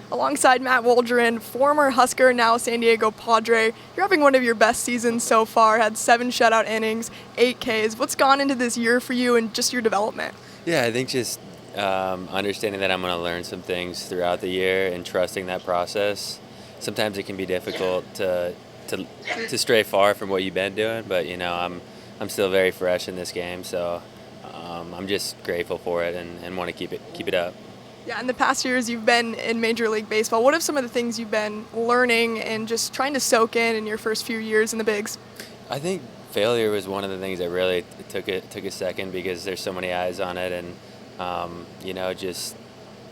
Alongside Matt Waldron, former Husker, now San Diego Padre, you're having one of your best seasons so far, had 7 shutout innings, 8 Ks. What's gone into this year for you and just your development? Yeah, I think just understanding that I'm going to learn some things throughout the year and trusting that process. Sometimes it can be difficult to stray far from what you've been doing, but I'm still very fresh in this game, so I'm just grateful for it and want to keep it up. Yeah, in the past years you've been in Major League Baseball. What are some of the things you've been learning and just trying to soak in your first few years in the bigs? I think failure was one of the things that really took a second because there's so many eyes on it, and just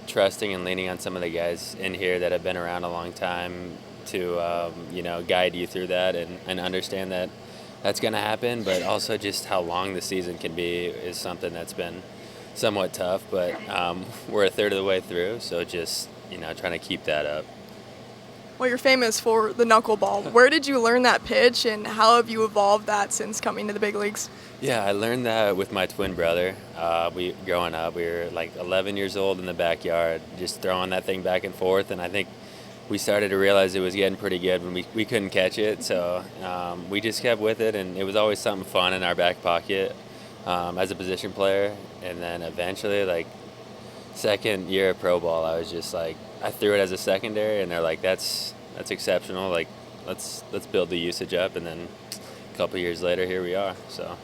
trusting and leaning on some of the guys in here that have been around a long time to guide you through that and understand that that's going to happen, but also just how long the season can be is something that's been somewhat tough, but we're a third of the way through, so just trying to keep that up. Well, you're famous for the knuckleball. Where did you learn that pitch, and how have you evolved that since coming to the big leagues? Yeah, I learned that with my twin brother. Growing up, we were like 11 years old in the backyard, just throwing that thing back and forth, and I think we started to realize it was getting pretty good when we couldn't catch it, so we just kept with it, and it was always something fun in our back pocket as a position player. And then eventually, like second year of pro ball, I was just like, I threw it as a secondary, and they're like, that's exceptional. Like, let's build the usage up, and then a couple years later, here we are. So.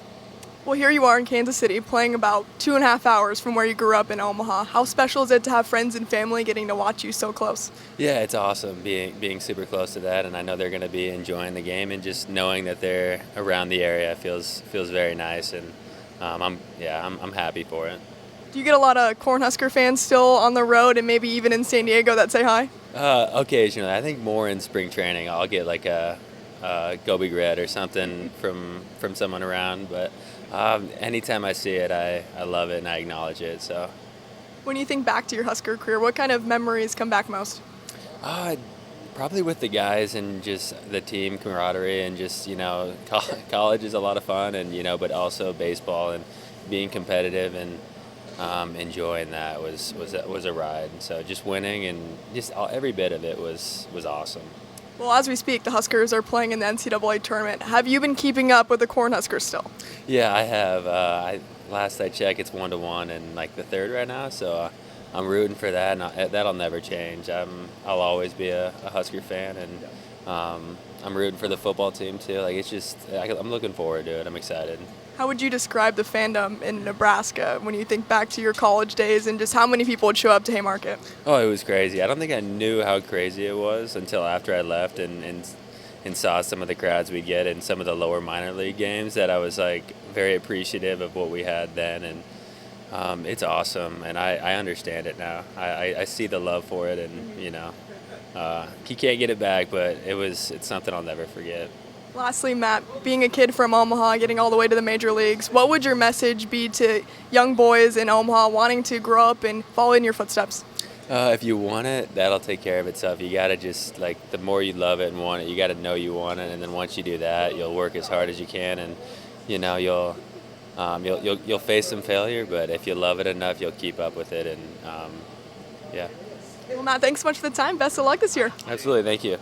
Well, here you are in Kansas City, playing about 2.5 hours from where you grew up in Omaha. How special is it to have friends and family getting to watch you so close? Yeah, it's awesome being super close to that, and I know they're going to be enjoying the game, and just knowing that they're around the area feels very nice, and I'm happy for it. Do you get a lot of Cornhusker fans still on the road and maybe even in San Diego that say hi? Occasionally. I think more in spring training. I'll get like a Go Big Red or something from someone around, but anytime I see it, I love it and I acknowledge it. So, when you think back to your Husker career, what kind of memories come back most? Probably with the guys and just the team camaraderie, and just college is a lot of fun, and but also baseball and being competitive and enjoying that was a ride. So just winning and just every bit of it was awesome. Well, as we speak, the Huskers are playing in the NCAA tournament. Have you been keeping up with the Cornhuskers still? Yeah, I have. Last I checked, it's 1-1 and like the third right now. So I'm rooting for that, and that'll never change. I'll always be a Husker fan, and I'm rooting for the football team too. Like, it's just, I'm looking forward to it. I'm excited. How would you describe the fandom in Nebraska when you think back to your college days and just how many people would show up to Haymarket? Oh, it was crazy. I don't think I knew how crazy it was until after I left and saw some of the crowds we get in some of the lower minor league games, that I was like very appreciative of what we had then, and it's awesome, and I understand it now. I see the love for it, and you can't get it back, but it's something I'll never forget. Lastly, Matt, being a kid from Omaha, getting all the way to the major leagues, what would your message be to young boys in Omaha wanting to grow up and follow in your footsteps? If you want it, that'll take care of itself. You gotta just, like, the more you love it and want it, you gotta know you want it, and then once you do that, you'll work as hard as you can, and you'll face some failure, but if you love it enough, you'll keep up with it, and yeah. Well, Matt, thanks so much for the time. Best of luck this year. Absolutely, thank you.